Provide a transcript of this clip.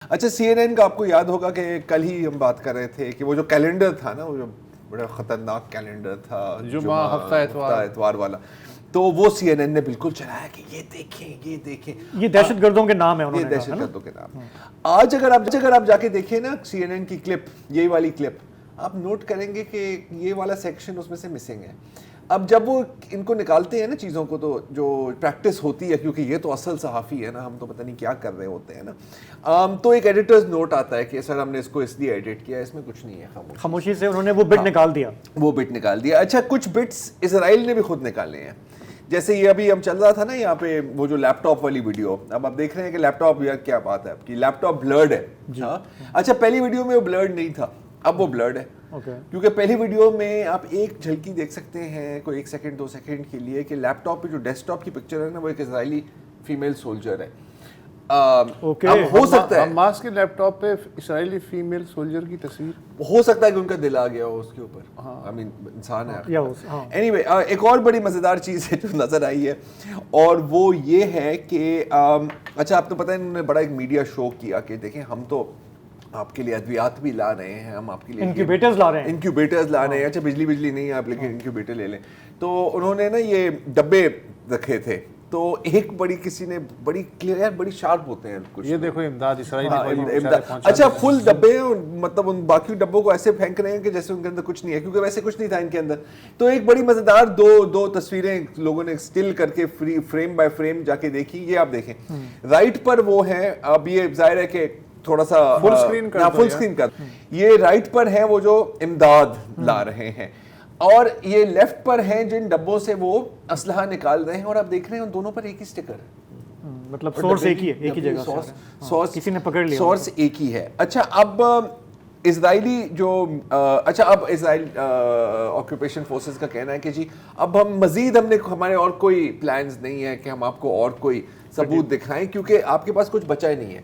اچھا CNN کا آپ کو یاد ہوگا کہ کل ہی ہم بات کر رہے تھے کہ وہ جو کیلنڈر تھا نا، وہ جو بڑا خطرناک کیلنڈر تھا جمعہ ہفتہ اتوار والا، تو وہ CNN نے بالکل چلایا کہ یہ دیکھیں یہ دہشت گردوں کے نام ہے، انہوں یہ نے دہشت گردوں کے نام. آج اگر آپ جا کے دیکھیں نا CNN کی کلپ، یہی والی کلپ، آپ نوٹ کریں گے کہ یہ والا سیکشن اس میں سے مسنگ ہے. اب جب وہ ان کو نکالتے ہیں نا چیزوں کو، تو جو پریکٹس ہوتی ہے، کیونکہ یہ تو اصل صحافی ہے نا، ہم تو پتہ نہیں کیا کر رہے ہوتے ہیں نا، تو ایک ایڈیٹرز نوٹ آتا ہے کہ سر ہم نے اس کو اس لیے ایڈٹ کیا، اس میں کچھ نہیں ہے. خاموشی سے انہوں نے وہ بٹ نکال دیا، وہ بٹ نکال دیا. اچھا، کچھ بٹس اسرائیل نے بھی خود نکالے ہیں. جیسے یہ ابھی ہم چل رہا تھا نا یہاں پہ وہ جو لیپ ٹاپ والی ویڈیو، اب آپ دیکھ رہے ہیں کہ لیپ ٹاپ، یار کیا بات ہے آپ کی، لیپ ٹاپ بلرڈ ہے. اچھا، پہلی ویڈیو میں وہ بلرڈ نہیں تھا، اب وہ بلرڈ ہے. کیونکہ پہلی ویڈیو میں آپ ایک جھلکی دیکھ سکتے ہیں کوئی 1 سیکنڈ 2 سیکنڈ کے لیے کہ لیپ ٹاپ پہ جو ڈیسک ٹاپ کی پکچر ہے نا، وہ ایک اسرائیلی فیمیل سولجر ہے. اب ہو سکتا ہے حماس کے لیپ ٹاپ پہ اسرائیلی فیمیل سولجر کی تصویر، ہو سکتا ہے کہ ان کا دل آ گیا ہو اس کے اوپر. I mean انسان ہے. اینی وے، ایک اور بڑی مزیدار چیز ہے جو نظر آئی ہے، اور وہ یہ ہے کہ اچھا آپ تو پتہ ہے انہوں نے بڑا ایک میڈیا شو کیا کہ دیکھیں ہم تو آپ کے لیے ادویات بھی لا رہے ہیں، ہم آپ کے لیے انکیوبیٹرز لا رہے ہیں. اچھا بجلی نہیں آپ لیکن انکیوبیٹر لے لیں. تو انہوں نے نا یہ ڈبے رکھے تھے، تو ایک بڑی کسی نے بڑی کلیئر، بڑی شارپ ہوتے ہیں کچھ، یہ دیکھو امداد اسرائیلی. اچھا فل ڈبے ہیں، مطلب ان باقی ڈبوں کو ایسے پھینک رہے ہیں کہ جیسے ان کے اندر کچھ نہیں ہے، کیونکہ ویسے کچھ نہیں تھا ان کے اندر. تو ایک بڑی مزیدار دو تصویریں لوگوں نے اسٹل کر کے فریم بائی فریم جا کے دیکھی. یہ آپ دیکھیں رائٹ پر وہ ہے، اب یہ ظاہر ہے کہ تھوڑا سا فل اسکرین کر، یہ رائٹ پر ہے وہ جو امداد لا رہے ہیں، اور یہ لیفٹ پر ہیں جن ڈبوں سے وہ اسلحہ نکال رہے ہیں. اور آپ دیکھ رہے ہیں ان دونوں پر ایک ہی اسٹیکر ہے، مطلب سورس ایک ہی ہے، ایک ہی جگہ سورس کسی نے پکڑ لیا، سورس ایک ہی ہے. اچھا اب اسرائیلی جو اب اسرائیل آکوپیشن فورسز کا کہنا ہے کہ جی اب ہمارے اور کوئی پلانز نہیں ہے کہ ہم آپ کو اور کوئی ثبوت دکھائیں، کیونکہ آپ کے پاس کچھ بچا ہی نہیں ہے.